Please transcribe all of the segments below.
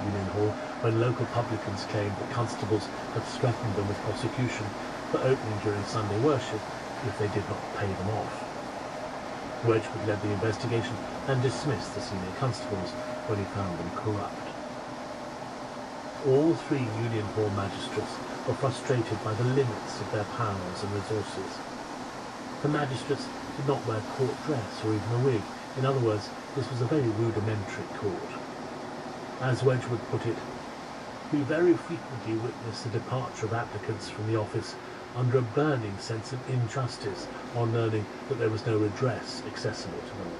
Union Hall when local publicans claimed that constables had threatened them with prosecution for opening during Sunday worship if they did not pay them off. Wedgwood led the investigation and dismissed the senior constables when he found them corrupt. All three Union Hall magistrates were frustrated by the limits of their powers and resources. The magistrates did not wear court dress or even a wig. In other words, this was a very rudimentary court. As Wedgwood put it, we very frequently witness the departure of applicants from the office under a burning sense of injustice on learning that there was no redress accessible to them.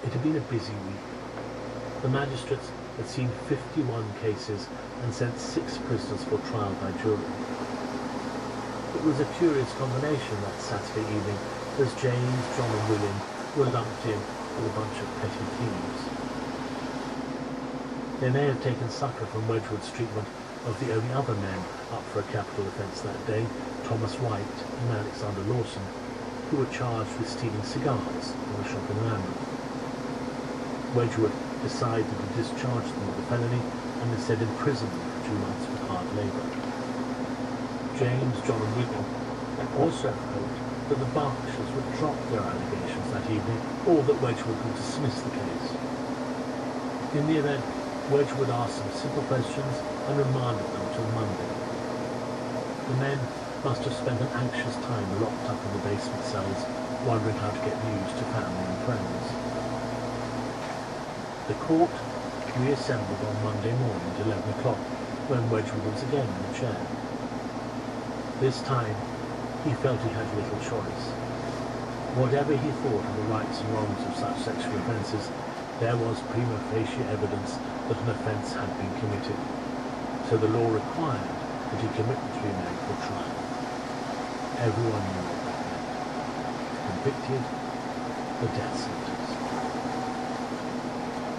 It had been a busy week. The magistrates had seen 51 cases and sent 6 prisoners for trial by jury. It was a curious combination that Saturday evening, as James, John and William were lumped in with a bunch of petty thieves. They may have taken succour from Wedgwood's treatment of the only other men up for a capital offence that day, Thomas White and Alexander Lawson, who were charged with stealing cigars from a shop in Lambeth. Wedgwood decided to discharge them of the felony and instead imprison them for 2 months with hard labour. James, John and William also hoped that the Berkshires would drop their allegations that evening, or that Wedgwood would dismiss the case. In the event, Wedgwood asked them simple questions and remanded them till Monday. The men must have spent an anxious time locked up in the basement cells, wondering how to get news to family and friends. The court reassembled on Monday morning at 11 o'clock, when Wedgwood was again in the chair. This time, he felt he had little choice. Whatever he thought of the rights and wrongs of such sexual offences, there was prima facie evidence that an offence had been committed, so the law required that he commit the 3 men for trial. Everyone knew what that meant. Convicted, the death sentence.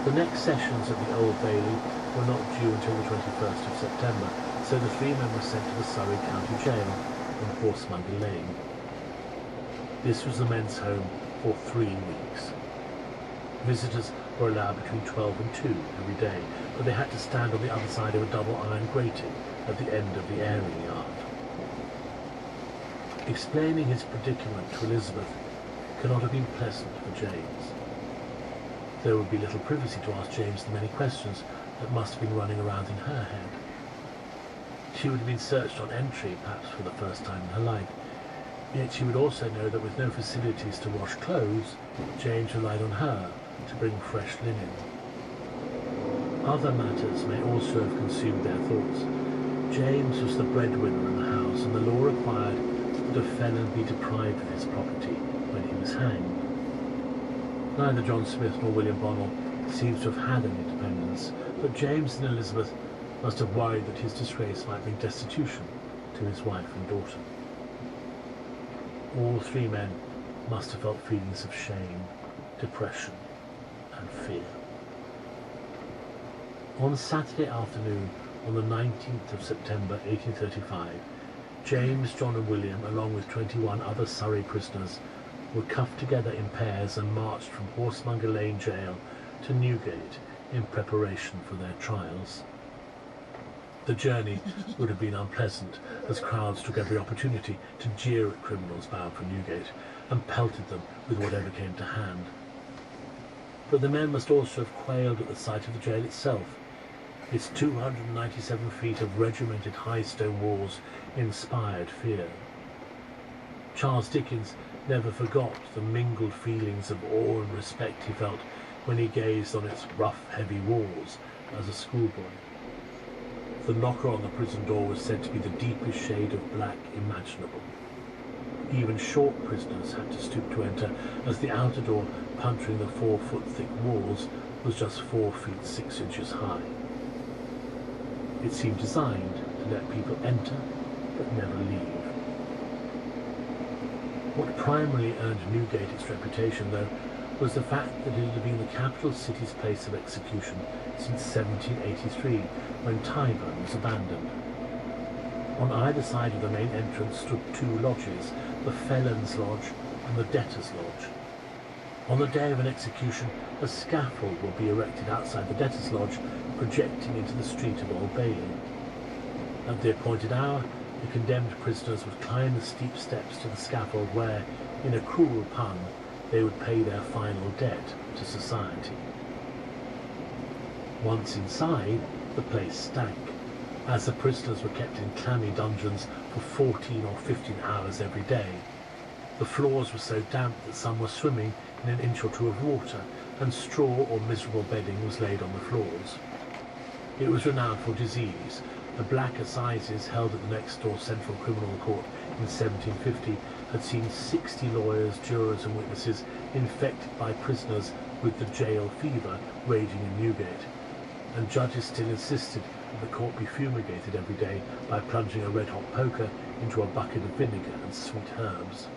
The next sessions at the Old Bailey were not due until the 21st of September, so the 3 men were sent to the Surrey County Jail in Horsemonger Lane. This was the men's home for 3 weeks. Visitors were allowed between 12 and 2 every day, but they had to stand on the other side of a double iron grating at the end of the airing yard. Explaining his predicament to Elizabeth cannot have been pleasant for James. There would be little privacy to ask James the many questions that must have been running around in her head. She would have been searched on entry, perhaps for the first time in her life, yet she would also know that with no facilities to wash clothes, James relied on her to bring fresh linen. Other matters may also have consumed their thoughts. James was the breadwinner in the house, and the law required that a felon be deprived of his property when he was hanged. Neither John Smith nor William Bonnell seems to have had any dependents, but James and Elizabeth must have worried that his disgrace might bring destitution to his wife and daughter. All 3 men must have felt feelings of shame, depression, and fear. On Saturday afternoon, on the 19th of September 1835, James, John and William, along with 21 other Surrey prisoners, were cuffed together in pairs and marched from Horsemonger Lane Jail to Newgate in preparation for their trials. The journey would have been unpleasant, as crowds took every opportunity to jeer at criminals bound for Newgate and pelted them with whatever came to hand. But the men must also have quailed at the sight of the jail itself. Its 297 feet of regimented high stone walls inspired fear. Charles Dickens never forgot the mingled feelings of awe and respect he felt when he gazed on its rough, heavy walls as a schoolboy. The knocker on the prison door was said to be the deepest shade of black imaginable. Even short prisoners had to stoop to enter, as the outer door, puncturing the 4-foot-thick walls, was just 4 feet 6 inches high. It seemed designed to let people enter, but never leave. What primarily earned Newgate its reputation, though, was the fact that it had been the capital city's place of execution since 1783, when Tyburn was abandoned. On either side of the main entrance stood 2 lodges, the Felon's Lodge and the Debtor's Lodge. On the day of an execution, a scaffold will be erected outside the debtors' lodge, projecting into the street of Old Bailey. At the appointed hour, the condemned prisoners would climb the steep steps to the scaffold where, in a cruel pun, they would pay their final debt to society. Once inside, the place stank, as the prisoners were kept in clammy dungeons for 14 or 15 hours every day. The floors were so damp that some were swimming in an inch or two of water, and straw or miserable bedding was laid on the floors. It was renowned for disease. The Black Assizes, held at the next-door Central Criminal Court in 1750, had seen 60 lawyers, jurors and witnesses infected by prisoners with the jail fever raging in Newgate, and judges still insisted that the court be fumigated every day by plunging a red-hot poker into a bucket of vinegar and sweet herbs.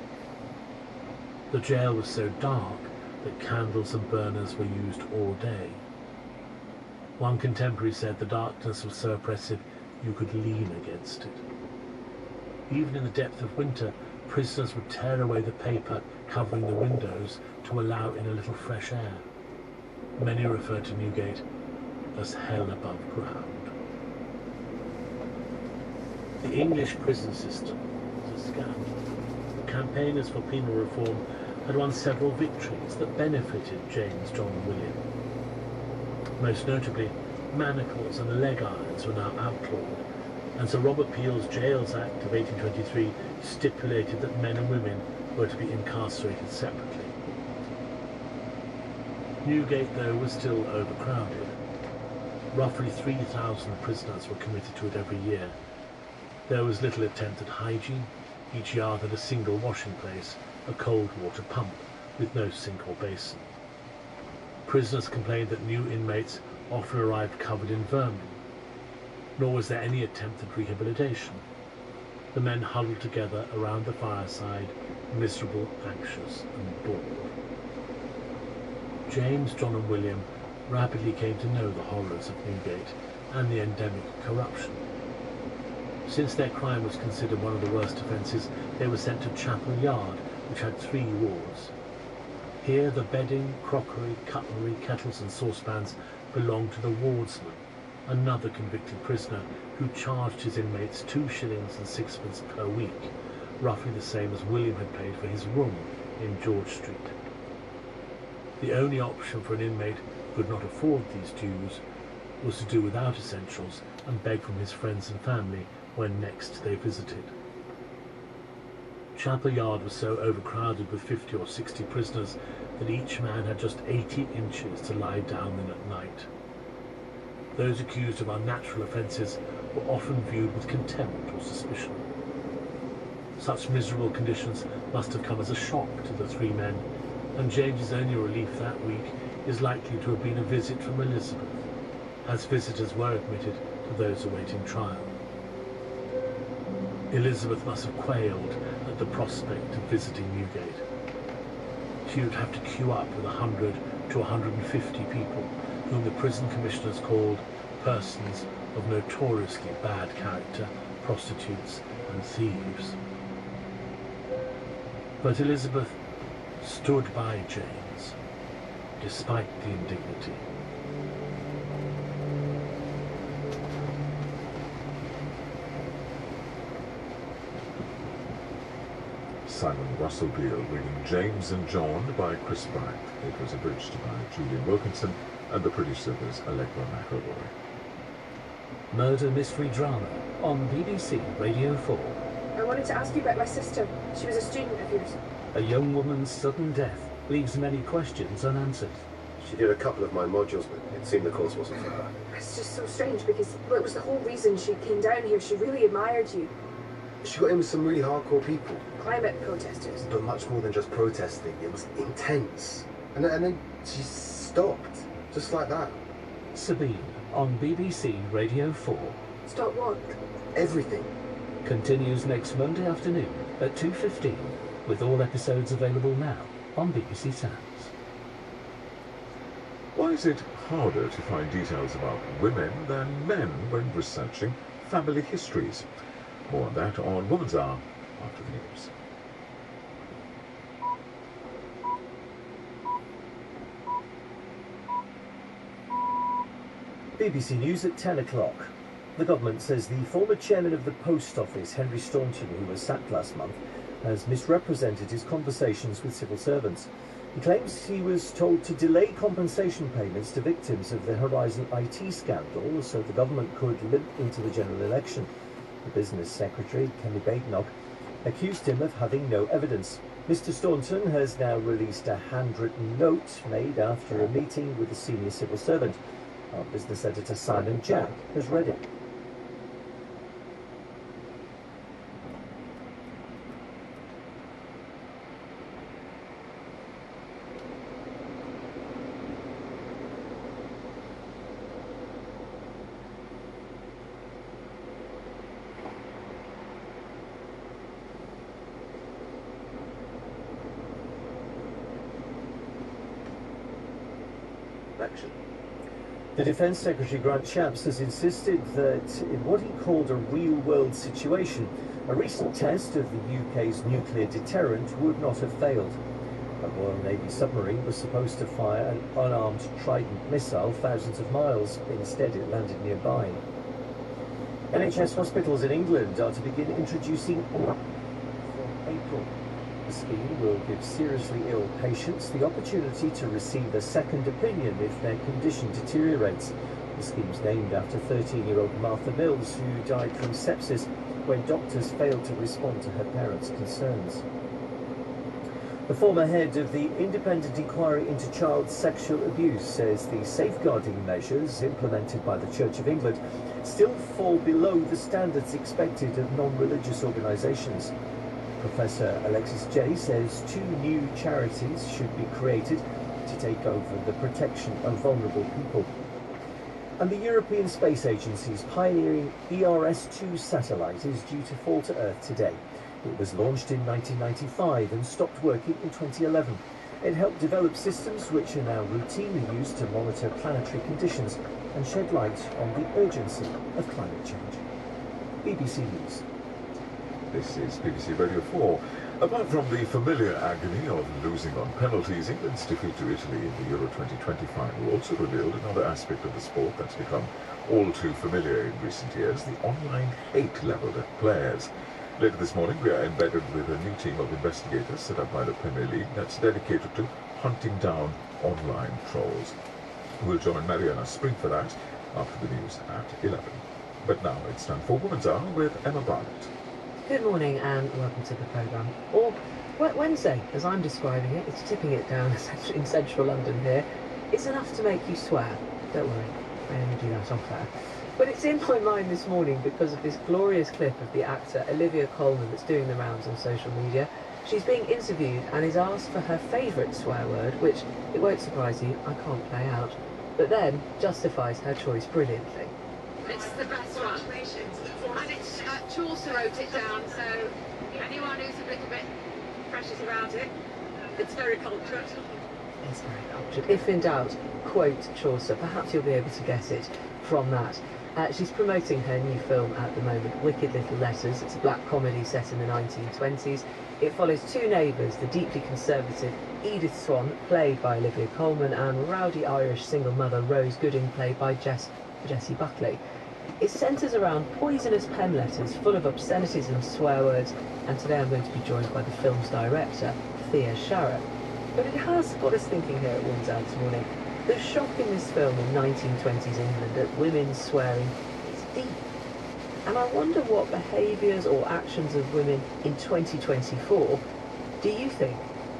The jail was so dark that candles and burners were used all day. One contemporary said the darkness was so oppressive you could lean against it. Even in the depth of winter, prisoners would tear away the paper covering the windows to allow in a little fresh air. Many referred to Newgate as hell above ground. The English prison system was a scam. The campaigners for penal reform had won several victories that benefited James, John and William. Most notably, manacles and leg irons were now outlawed, and Sir Robert Peel's Jails Act of 1823 stipulated that men and women were to be incarcerated separately. Newgate, though, was still overcrowded. Roughly 3,000 prisoners were committed to it every year. There was little attempt at hygiene. Each yard had a single washing place, a cold water pump with no sink or basin. Prisoners complained that new inmates often arrived covered in vermin, nor was there any attempt at rehabilitation. The men huddled together around the fireside, miserable, anxious and bored. James, John and William rapidly came to know the horrors of Newgate and the endemic corruption. Since their crime was considered one of the worst offences, they were sent to Chapel Yard, which had 3 wards. Here the bedding, crockery, cutlery, kettles and saucepans belonged to the wardsman, another convicted prisoner who charged his inmates 2 shillings and 6pence per week, roughly the same as William had paid for his room in George Street. The only option for an inmate who could not afford these dues was to do without essentials and beg from his friends and family when next they visited. Chapel Yard was so overcrowded with 50 or 60 prisoners that each man had just 80 inches to lie down in at night. Those accused of unnatural offences were often viewed with contempt or suspicion. Such miserable conditions must have come as a shock to the 3 men, and James's only relief that week is likely to have been a visit from Elizabeth, as visitors were admitted to those awaiting trial. Elizabeth must have quailed at the prospect of visiting Newgate. She would have to queue up with 100 to 150 people, whom the prison commissioners called persons of notoriously bad character, prostitutes and thieves. But Elizabeth stood by James, despite the indignity. Simon Russell Beale reading James and John by Chris Bryant. It was abridged by Julian Wilkinson, and the producer was Allegra McElroy. Murder mystery drama on BBC Radio 4. I wanted to ask you about my sister. She was a student of yours. A young woman's sudden death leaves many questions unanswered. She did a couple of my modules, but it seemed the course wasn't for her. It's just so strange because it was the whole reason she came down here. She really admired you. She got in with some really hardcore people. Climate protesters. But much more than just protesting. It was intense. And then she stopped. Just like that. Sabine on BBC Radio 4. Stop what? Everything. Continues next Monday afternoon at 2:15, with all episodes available now on BBC Sounds. Why is it harder to find details about women than men when researching family histories? More on that on Woman's Hour after the news. BBC News at 10 o'clock. The government says the former chairman of the Post Office, Henry Staunton, who was sacked last month, has misrepresented his conversations with civil servants. He claims he was told to delay compensation payments to victims of the Horizon IT scandal so the government could limp into the general election. The business secretary, Kenny Badenoch, accused him of having no evidence. Mr. Staunton has now released a handwritten note made after a meeting with a senior civil servant. Our business editor Simon Jack has read it. The Defence Secretary Grant Shapps has insisted that in what he called a real-world situation, a recent test of the UK's nuclear deterrent would not have failed. A Royal Navy submarine was supposed to fire an unarmed Trident missile thousands of miles. Instead, it landed nearby. NHS hospitals in England are to begin introducing from April. The scheme will give seriously ill patients the opportunity to receive a second opinion if their condition deteriorates. The scheme's named after 13-year-old Martha Mills, who died from sepsis when doctors failed to respond to her parents' concerns. The former head of the Independent Inquiry into Child Sexual Abuse says the safeguarding measures implemented by the Church of England still fall below the standards expected of non-religious organisations. Professor Alexis Jay says 2 new charities should be created to take over the protection of vulnerable people. And the European Space Agency's pioneering ERS-2 satellite is due to fall to Earth today. It was launched in 1995 and stopped working in 2011. It helped develop systems which are now routinely used to monitor planetary conditions and shed light on the urgency of climate change. BBC News. This is BBC Radio 4. Apart from the familiar agony of losing on penalties, England's defeat to Italy in the Euro 2020 final also revealed another aspect of the sport that's become all too familiar in recent years, the online hate levelled at players. Later this morning, we are embedded with a new team of investigators set up by the Premier League that's dedicated to hunting down online trolls. We'll join Mariana Spring for that after the news at 11. But now it's time for Woman's Hour with Emma Barnett. Good morning and welcome to the programme. Or Wednesday, as I'm describing it. It's tipping it down in central London here. It's enough to make you swear. Don't worry, I only do that off air. But it's in my mind this morning because of this glorious clip of the actor Olivia Colman that's doing the rounds on social media. She's being interviewed and is asked for her favourite swear word, which, it won't surprise you, I can't play out, but then justifies her choice brilliantly. It's the best one. And it's Chaucer wrote it down, so anyone who's a little bit precious about it, it's very cultured. It's very cultured. If in doubt, quote Chaucer. Perhaps you'll be able to guess it from that. She's promoting her new film at the moment, Wicked Little Letters. It's a black comedy set in the 1920s. It follows 2 neighbours, the deeply conservative Edith Swan, played by Olivia Colman, and rowdy Irish single mother Rose Gooding, played by Jessie Buckley. It centres around poisonous pen letters full of obscenities and swear words, and today I'm going to be joined by the film's director, Thea Sharrock. But it has got us thinking here at Women's Hour this morning. The shock in this film in 1920s England at women swearing is deep. And I wonder what behaviours or actions of women in 2024 do you think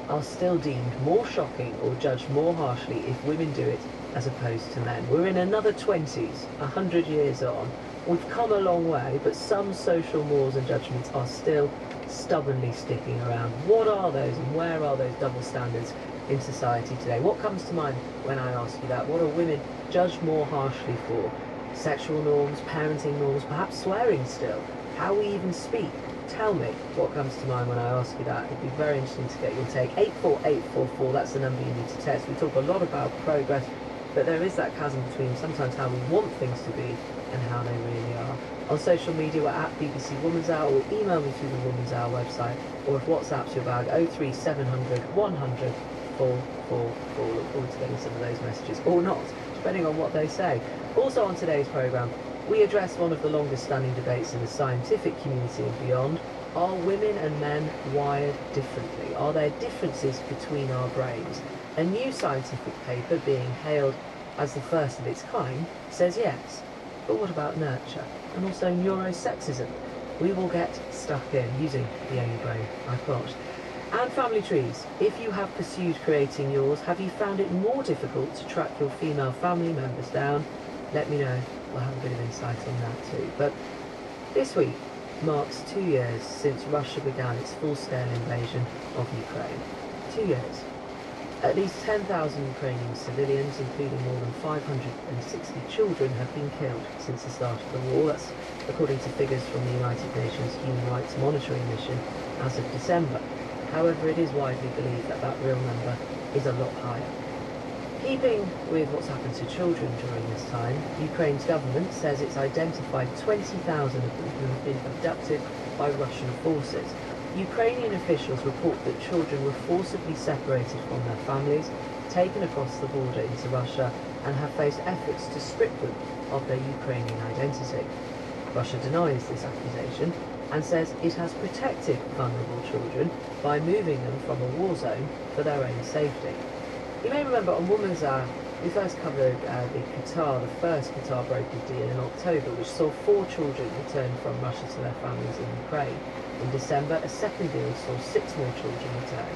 are still deemed more shocking or judged more harshly if women do it as opposed to men? We're in another 20s, 100 years on. We've come a long way, but some social mores and judgments are still stubbornly sticking around. What are those and where are those double standards in society today? What comes to mind when I ask you that? What are women judged more harshly for? Sexual norms, parenting norms, perhaps swearing still, how we even speak. Tell me what comes to mind when I ask you that. It'd be very interesting to get your take. 84844, that's the number you need to text. We talk a lot about progress, but there is that chasm between sometimes how we want things to be and how they really are. On social media, we're at BBC Woman's Hour, or email me through the Woman's Hour website, or if WhatsApp's your bag, 03700 100 444. Look forward to getting some of those messages, or not. depending on what they say. Also on today's programme, we address one of the longest standing debates in the scientific community and beyond. Are women and men wired differently? Are there differences between our brains? A new scientific paper being hailed as the first of its kind says yes. But what about nurture? And also neurosexism? We will get stuck in using the only brain I've got. And family trees. If you have pursued creating yours, have you found it more difficult to track your female family members down? Let me know. We'll have a bit of insight on that too. But this week marks 2 years since Russia began its full-scale invasion of Ukraine. 2 years. At least 10,000 Ukrainian civilians, including more than 560 children, have been killed since the start of the war. That's according to figures from the United Nations Human Rights Monitoring Mission as of December. However, it is widely believed that that real number is a lot higher. Keeping with what's happened to children during this time, Ukraine's government says it's identified 20,000 of them who have been abducted by Russian forces. Ukrainian officials report that children were forcibly separated from their families, taken across the border into Russia, and have faced efforts to strip them of their Ukrainian identity. Russia denies this accusation and says it has protected vulnerable children by moving them from a war zone for their own safety. You may remember on Women's Hour, we first covered the first Qatar brokered deal in October, which saw 4 children returned from Russia to their families in Ukraine. In December, a second deal saw 6 more children return.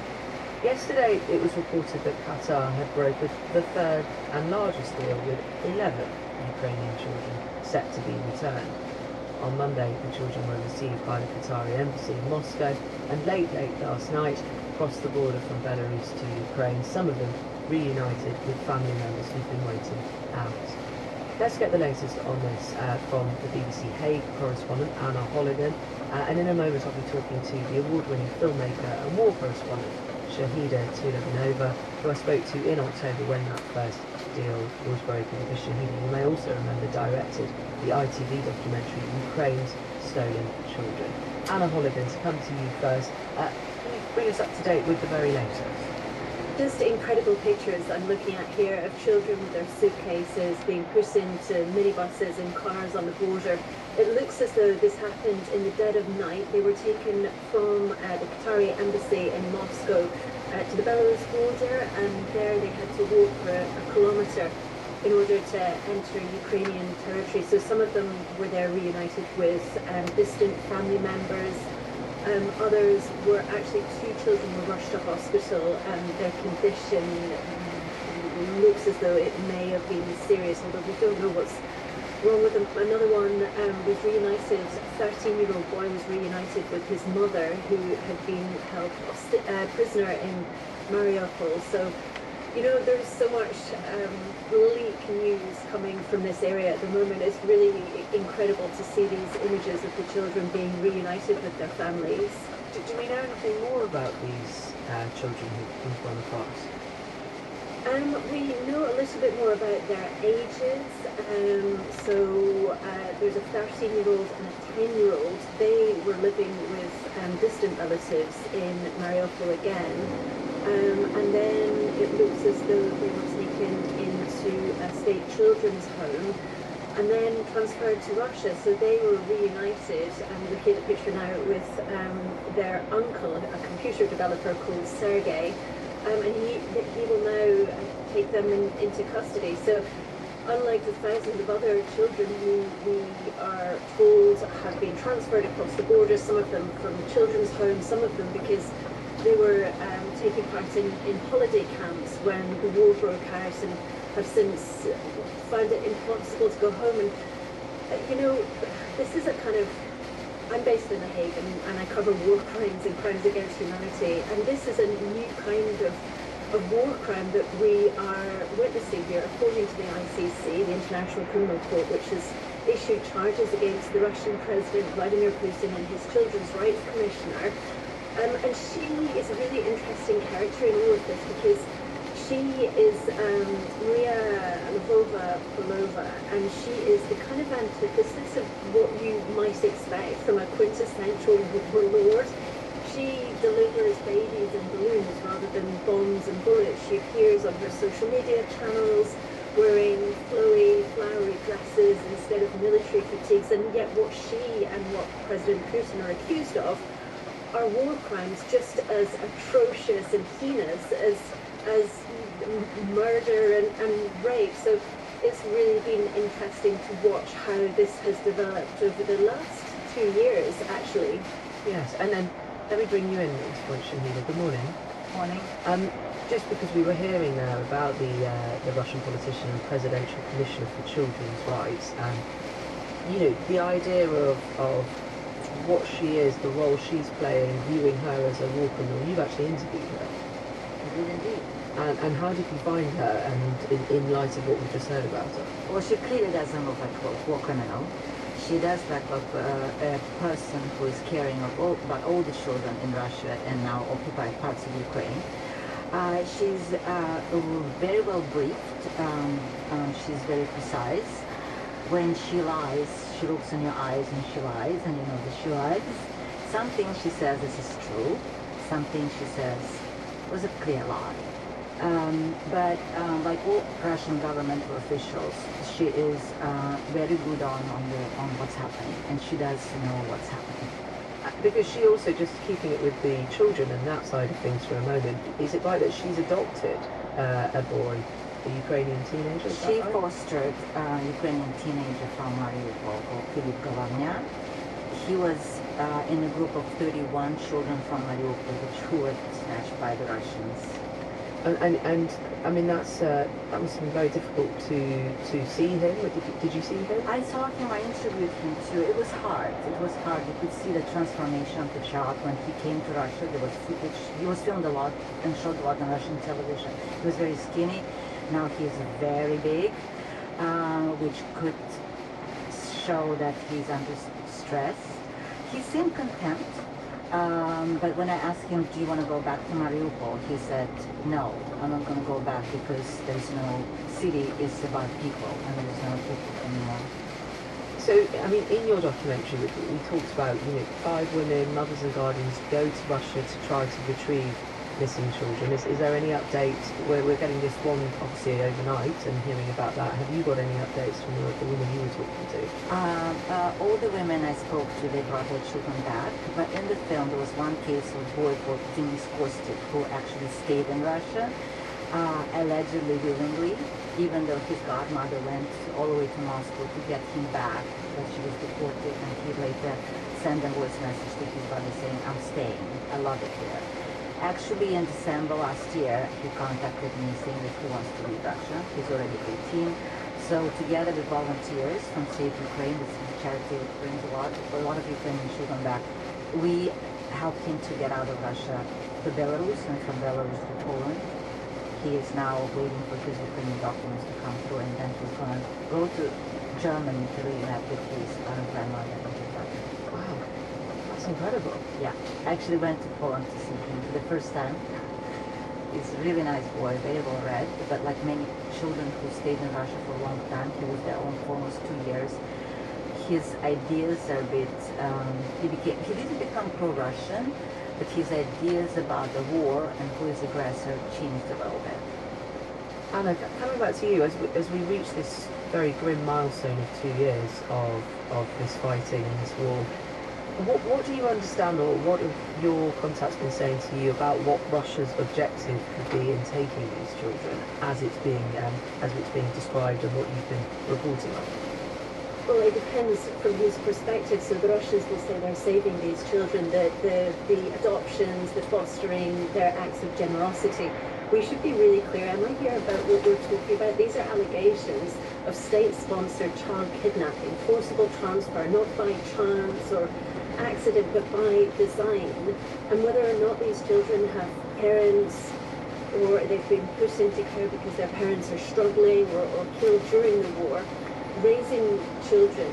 Yesterday, it was reported that Qatar had brokered the third and largest deal with 11 Ukrainian children set to be returned. On Monday, the children were received by the Qatari embassy in Moscow, and late last night, crossed the border from Belarus to Ukraine, some of them reunited with family members who've been waiting out. Let's get the latest on this from the BBC Hague correspondent Anna Holligan, and in a moment I'll be talking to the award-winning filmmaker and war correspondent Shahida Tulabanova, who I spoke to in October when that first deal was broken, because Shahida, you may also remember, directed the ITV documentary Ukraine's Stolen Children. Anna Holligan, to come to you first, can you bring us up to date with the very latest? Just incredible pictures I'm looking at here of children with their suitcases being pushed into minibuses and cars on the border. It looks as though this happened in the dead of night. They were taken from the Qatari embassy in Moscow to the Belarus border, and there they had to walk for a kilometre in order to enter Ukrainian territory. So some of them were there reunited with distant family members. Others were actually, 2 children were rushed to hospital, and their condition looks as though it may have been serious, although we don't know what's wrong with them. Another one was reunited, a 13-year-old boy was reunited with his mother, who had been held prisoner in Mariupol. So, you know, there's so much bleak news coming from this area at the moment. It's really incredible to see these images of the children being reunited with their families. Do we know anything more about these children who've gone across? We know a little bit more about their ages. There's a 13-year-old and a 10-year-old. They were living with distant relatives in Mariupol again. And then it looks as though they were taken into a state children's home and then transferred to Russia. So they were reunited, and looking at the picture now, with their uncle, a computer developer called Sergei, and he will now take them into custody. So unlike the thousands of other children who we are told have been transferred across the border, some of them from children's homes, some of them because they were taking part in holiday camps when the war broke out, and have since found it impossible to go home. And you know, this is a kind of, I'm based in The Hague, and I cover war crimes and crimes against humanity, and this is a new kind of war crime that we are witnessing here, according to the ICC, the International Criminal Court, which has issued charges against the Russian President Vladimir Putin and his Children's Rights Commissioner. And she is a really interesting character in all of this, because she is Maria Lvova-Belova, and she is the kind of antithesis of what you might expect from a quintessential warlord. She delivers babies and balloons rather than bombs and bullets. She appears on her social media channels wearing flowy, flowery dresses instead of military fatigues, and yet what she and what President Putin are accused of are war crimes just as atrocious and heinous as murder and rape. So it's really been interesting to watch how this has developed over the last 2 years, actually. Yes, and then let me bring you in at this point, Shamila. Good morning. Morning. Just because we were hearing there about the Russian politician and presidential commissioner for children's rights, and the idea of what she is, the role she's playing, viewing her as a war criminal. You've actually interviewed her. I did indeed. And how did you find her, and in light of what we've just heard about her? Well, she clearly doesn't look like a war criminal. She does look like a person who is caring about all the children in Russia and now occupied parts of Ukraine. She's very well briefed. She's very precise. When she lies, she looks in your eyes and she lies, and you know that she lies. Some things she says is true. Some things she says was a clear lie. But like all Russian governmental officials, she is very good on what's happening, and she does know what's happening. Because she also, just keeping it with the children and that side of things for a moment, is it right that she's adopted a boy, a Ukrainian teenager? She fostered a Ukrainian teenager from Mariupol called Filip Galavnya. He was in a group of 31 children from Mariupol, which were snatched by the Russians. And I mean that must have been very difficult to see him. Did you see him? I saw him. I interviewed him too. It was hard. It was hard. You could see the transformation of the child when he came to Russia. There was footage. He was filmed a lot and showed a lot on Russian television. He was very skinny. Now he's very big, which could show that he's under stress. He seemed content. But when I asked him, do you want to go back to Mariupol? He said, no, I'm not going to go back because there's no city, it's about people, and there's no people anymore. So, I mean, in your documentary, we talked about, 5 women, mothers and guardians, go to Russia to try to retrieve missing children. Is there any update? We're getting this one, obviously, overnight and hearing about that. Have you got any updates from the women you were talking to? All the women I spoke to, they brought their children back. But in the film, there was one case of a boy called Denis Kostik, who actually stayed in Russia, allegedly willingly, even though his godmother went all the way to Moscow to get him back, but she was deported, and he later sent a voice message to his brother saying, I'm staying, I love it here. Actually, in December last year, he contacted me saying that he wants to leave Russia. He's already 18. So together with volunteers from Save Ukraine, this is a charity that brings a lot of Ukrainian children back, we helped him to get out of Russia to Belarus, and from Belarus to Poland. He is now waiting for his Ukrainian documents to come through, and then he's going to go to Germany to reunite with his grandmother and his brother. Wow, that's incredible. Yeah, I actually went to Poland to see him for the first time. He's a really nice boy, very well read, but like many children who stayed in Russia for a long time, he was there for almost 2 years. His ideas are a bit, he didn't become pro-Russian, but his ideas about the war and who is the aggressor changed a little bit. Anna, coming back to you, as we reach this very grim milestone of 2 years of this fighting and this war, what do you understand, or what have your contacts been saying to you about what Russia's objective could be in taking these children, as it's being described and what you've been reporting on? Well, it depends from whose perspective. So the Russians will say they're saving these children, the adoptions, the fostering, their acts of generosity. We should be really clear. Am I here about what we're talking about? These are allegations of state-sponsored child kidnapping, forcible transfer, not by chance or accident, but by design. And whether or not these children have parents, or they've been put into care because their parents are struggling or killed during the war, raising children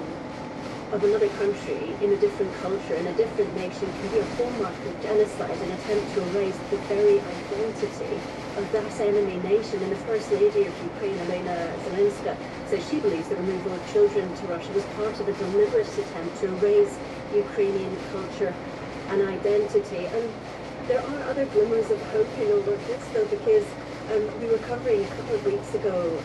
of another country in a different culture, in a different nation, can be a hallmark of genocide, an attempt to erase the very identity of that enemy nation. And the First Lady of Ukraine, Elena Zelenska, says she believes the removal of children to Russia was part of a deliberate attempt to erase Ukrainian culture and identity. And there are other glimmers of hope in all of this, though, because We were covering a couple of weeks ago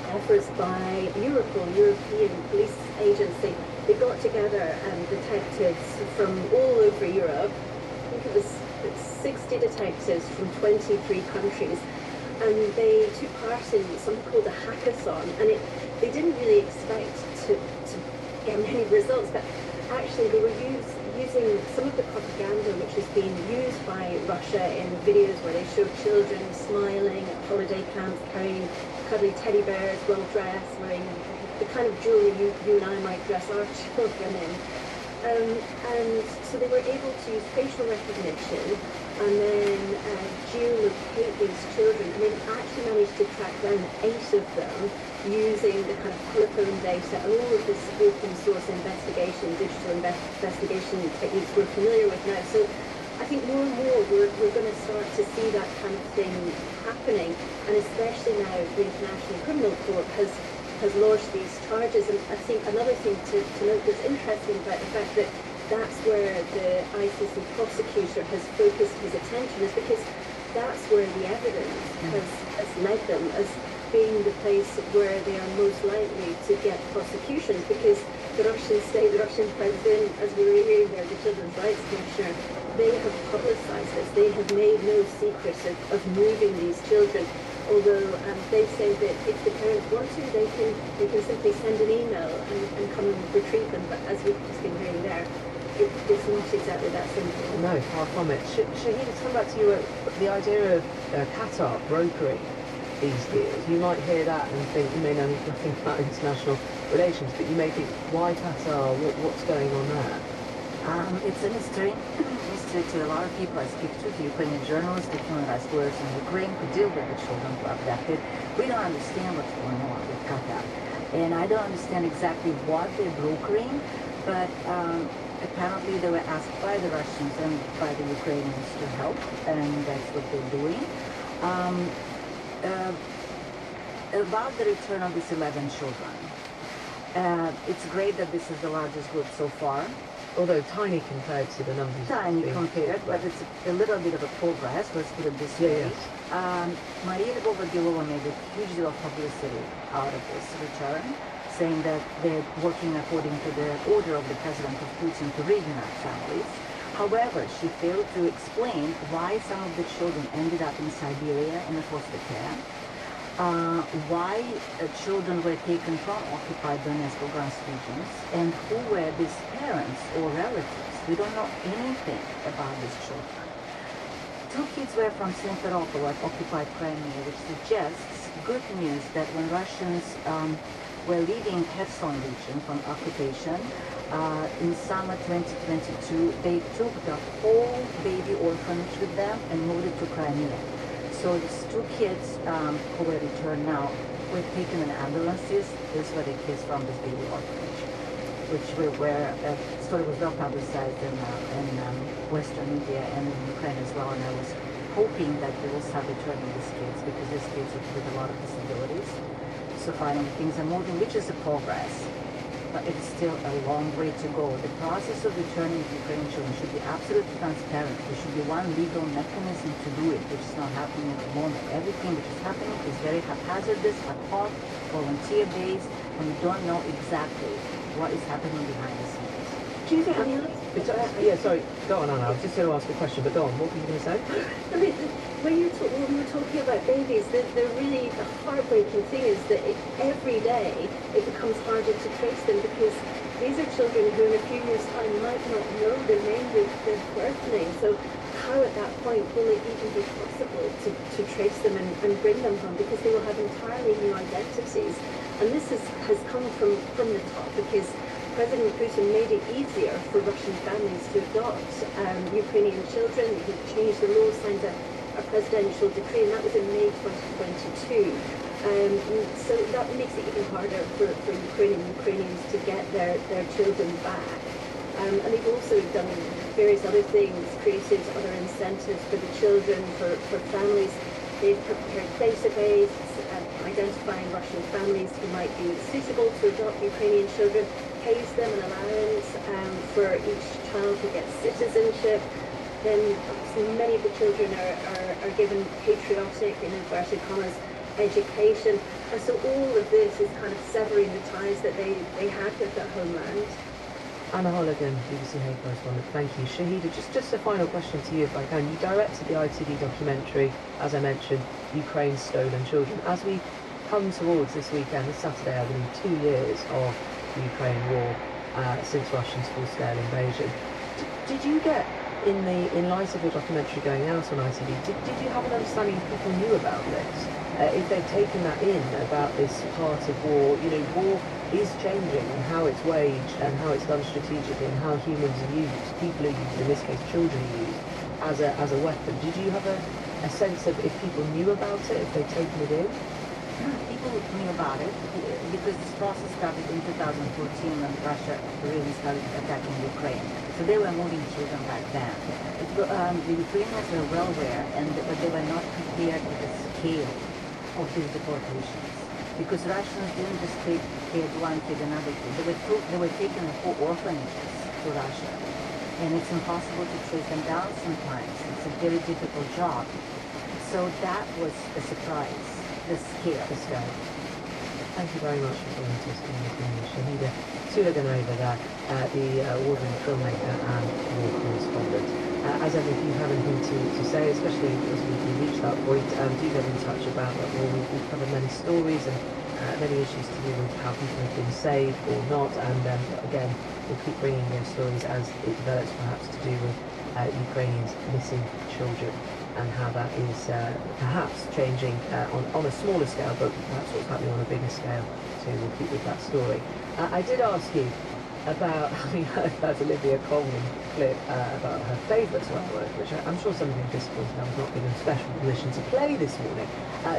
efforts by Europol, European Police Agency. They got together detectives from all over Europe. I think it was 60 detectives from 23 countries, and they took part in something called a hackathon. And they didn't really expect to get many results, but actually they were using some of the propaganda which has been used by Russia in videos where they show children smiling at holiday camps, carrying cuddly teddy bears, well dressed, wearing the kind of jewelry you and I might dress our children in. And so they were able to use facial recognition and then geolocate these children, and they actually managed to track down 8 of them using the kind of telephone data and all of this open source investigation, digital investigation techniques we're familiar with now. So I think more and more we're going to start to see that kind of thing happening, and especially now the International Criminal Court has lodged these charges. And I think another thing to note that's interesting about the fact that that's where the ICC prosecutor has focused his attention, is because that's where the evidence has led them as being the place where they are most likely to get prosecutions, because the Russian state, the Russian president, as we were hearing there, the Children's Rights Commissioner, they have publicized this. They have made no secret of moving these children, although they say that if the parents want to, they can simply send an email and come and retrieve them. But as we've just been hearing there, it's not exactly that simple. No, far from it. Shaheen, to come back to you, the idea of Qatar brokering these deals, you might hear that and think you may know nothing about international relations, but you may think, why Qatar? What's going on there? It's a mystery to a lot of people I speak to, the Ukrainian journalists, the human rights lawyers in Ukraine who deal with the children who are abducted. We don't understand what's going on with Qatar. And I don't understand exactly what they're brokering, but apparently they were asked by the Russians and by the Ukrainians to help, and that's what they're doing. About the return of these 11 children. It's great that this is the largest group so far. Although tiny compared to the numbers. Tiny compared, but it's a little bit of a progress, let's put it this way. Yes. Maria Lvova-Belova made a huge deal of publicity out of this return, saying that they're working according to the order of the President of Putin to reunite families. However, she failed to explain why some of the children ended up in Siberia in the foster care, why children were taken from occupied Donetsk or Lugansk regions, and who were these parents or relatives. We don't know anything about these children. 2 kids were from Simferopol at occupied Crimea, which suggests good news that when Russians were leaving Kherson region from occupation in summer 2022, they took the whole baby orphanage with them and moved it to Crimea. So these 2 kids who were returned now were taken in ambulances. These were the kids from this baby orphanage, which story was well publicized in Western media and in Ukraine as well. And I was hoping that they will start returning these kids, because these kids with a lot of disabilities. So finally things are moving, which is a progress. But it's still a long way to go. The process of returning Ukrainian children should be absolutely transparent. There should be one legal mechanism to do it, which is not happening at the moment. Everything which is happening is very haphazardous, ad hoc, volunteer-based, and we don't know exactly what is happening behind the scenes. Do you think, yeah, sorry, go on, Anna. I was just going to ask a question, but go on. What were you going to say? I mean, when we were talking about babies, the heartbreaking thing is that every day it becomes harder to trace them, because these are children who in a few years' time might not know the name of their birth name. So how at that point will it even be possible to trace them and bring them home, because they will have entirely new identities. And this has come from the top, because President Putin made it easier for Russian families to adopt Ukrainian children. He changed the law, signed a presidential decree, and that was in May 2022. So that makes it even harder for Ukrainians to get their children back. And they've also done various other things, created other incentives for the children, for families. They've prepared databases, identifying Russian families who might be suitable to adopt Ukrainian children, pays them an allowance for each child who gets citizenship. then obviously many of the children are given patriotic, in inverted commas, education. And so all of this is kind of severing the ties that they had with their homeland. Anna Holligan, BBC Hague correspondent. Thank you. Shahida, just a final question to you if I can. You directed the ITV documentary, as I mentioned, Ukraine's Stolen Children. As we come towards this weekend, this Saturday, I believe, 2 years of the Ukraine war since Russia's full-scale invasion. Did you get, in light of your documentary going out on ITV, did you have an understanding if people knew about this? If they've taken that in about this part of war, war is changing and how it's waged and how it's done strategically and how humans are used, people are used, in this case children are used, as a weapon. Did you have a sense of if people knew about it, if they'd taken it in? People knew about it because this process started in 2014 when Russia really started attacking Ukraine. So they were moving children back then. The Ukrainians were well aware, but they were not prepared with the scale of these deportations. Because Russians didn't just take one kid, another kid. They were taking whole orphanages to Russia. And it's impossible to trace them down sometimes. It's a very difficult job. So that was a surprise, the scale. Thank you very much for joining us in the opinion. Shahida Tulaganova, the award-winning filmmaker and war correspondent. As ever, if you have anything to say, especially as we reach that point, do get in touch about that war. We've covered many stories and many issues to do with how people have been saved or not, and again, we'll keep bringing those stories as it develops, perhaps to do with Ukrainians missing children and how that is perhaps changing on a smaller scale, but perhaps what's happening on a bigger scale too. We'll keep with that story. I did ask you about having heard that Olivia Colman clip about her favourite swear word, which I'm sure some of you are disappointed I was not given special permission to play this morning.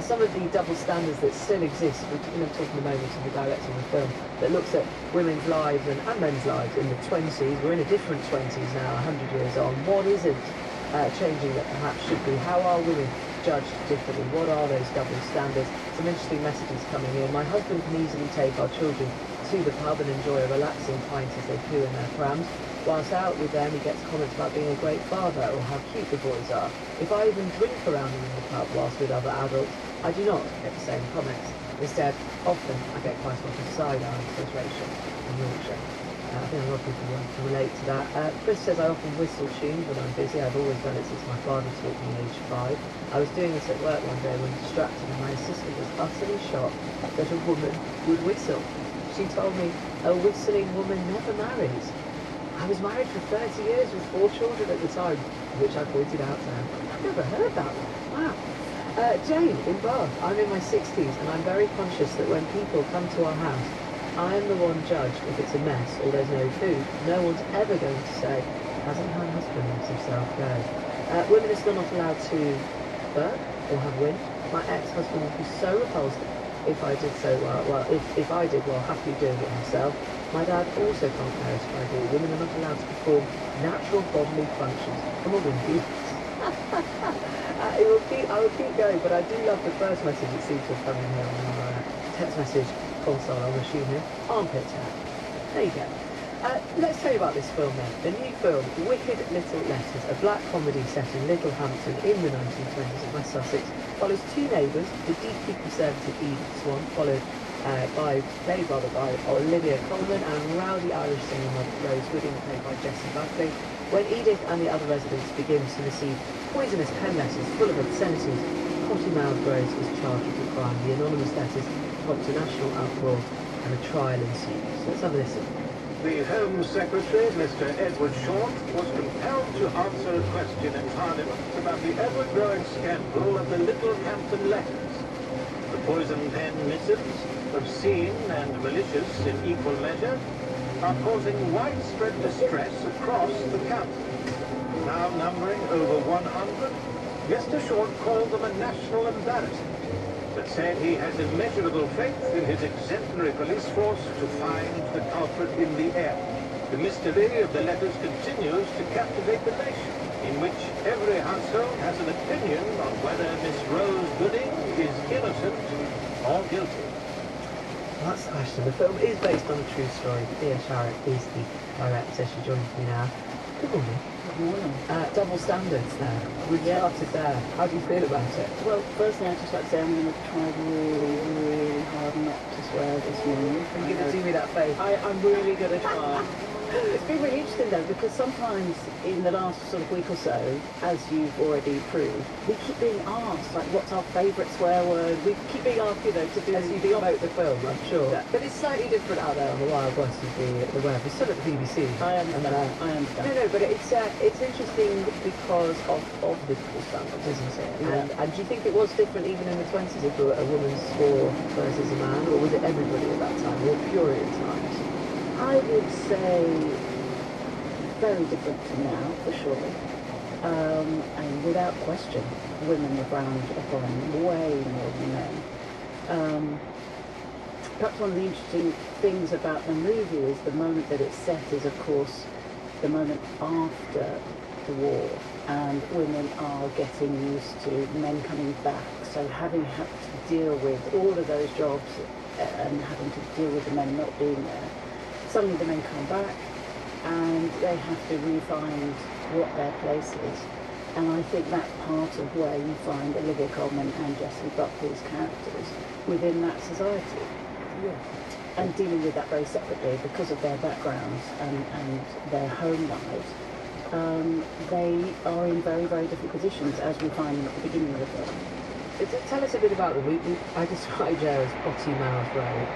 Some of the double standards that still exist. We're going to talk in a moment to the director of the film that looks at women's lives and men's lives in the 20s. We're in a different 20s now, 100 years on. What isn't changing that perhaps should be? How are women judged differently? What are those double standards? Some interesting messages coming in. My husband can easily take our children to the pub and enjoy a relaxing pint as they poo in their prams. Whilst out with them, he gets comments about being a great father or how cute the boys are. If I even drink around them in the pub whilst with other adults, I do not get the same comments. Instead, often I get quite a lot of side-eye, says Rachel in Yorkshire. I think a lot of people want to relate to that. Chris says I often whistle tunes when I'm busy. I've always done it since my father taught me at age 5. I was doing this at work one day when distracted and my assistant was utterly shocked that a woman would whistle. She told me, a whistling woman never marries. I was married for 30 years with 4 children at the time, which I pointed out to her. I've never heard that one. Wow. Jane in Bath. I'm in my 60s and I'm very conscious that when people come to our house, I am the one judged if it's a mess or there's no food. No one's ever going to say, hasn't her husband let himself go? Women are still not allowed to burp or have wind. My ex-husband would be so repulsed if I did so if I did while happily doing it himself. My dad also can't periscope all. Women are not allowed to perform natural bodily functions. Come on, women. I will keep going, but I do love the first message that seems to have come in here on our text message console, I'm assuming. Armpit hair. There you go. Let's tell you about this film then. The new film, Wicked Little Letters, a black comedy set in Littlehampton in the 1920s in West Sussex, follows 2 neighbours, the deeply conservative Edith Swan, played by Olivia Colman, and rowdy Irish singer Rose Gooding, played by Jessie Buckley. When Edith and the other residents begin to receive poisonous pen letters full of obscenities, potty-mouthed Rose is charged with the crime. The anonymous letters prompt a national uproar and a trial ensues. So let's have a listen. The Home Secretary, Mr. Edward Short, was compelled to answer a question in Parliament about the ever-growing scandal of the Littlehampton letters. The poison pen missives, obscene and malicious in equal measure, are causing widespread distress across the county. Now numbering over 100, Mr. Short called them a national embarrassment, but said he has immeasurable faith in his exemplary police force to find the culprit in the air. The mystery of the letters continues to captivate the nation, in which every household has an opinion on whether Miss Rose Gooding is innocent or guilty. Well, that's the question. The film is based on a true story. Thea Sharrock is the director. She joins me now. Good morning. Morning. Double standards there. We started there. How do you feel about it? Well, firstly, I'd just like to say I'm going to try really, really hard not to swear this morning. Are you going to do me that favour? I'm really going to try. It's been really interesting though, because sometimes in the last sort of week or so, as you've already proved, we keep being asked, like, what's our favourite swear word? We keep being asked, you know, to do As you promote the film, I'm sure. Yeah. But it's slightly different out there on the Wild West of the web. It's still at the BBC. I understand. No, but it's interesting because of the double standards, isn't it? Yeah. And do you think it was different even in the 20s if a woman swore versus a man, or was it everybody at that time, or Puritan times? I would say very different to now, for sure. And without question, women were frowned upon way more than men. Perhaps one of the interesting things about the movie is the moment that it's set is, of course, the moment after the war, and women are getting used to men coming back, so having had to deal with all of those jobs and having to deal with the men not being there. Suddenly the men come back and they have to re-find what their place is. And I think that's part of where you find Olivia Colman and Jessie Buckley's characters within that society. Yeah. And dealing with that very separately because of their backgrounds and their home lives. They are in very, very different positions, as we find at the beginning of the film. Tell us a bit about them. I described her as potty-mouthed Ray.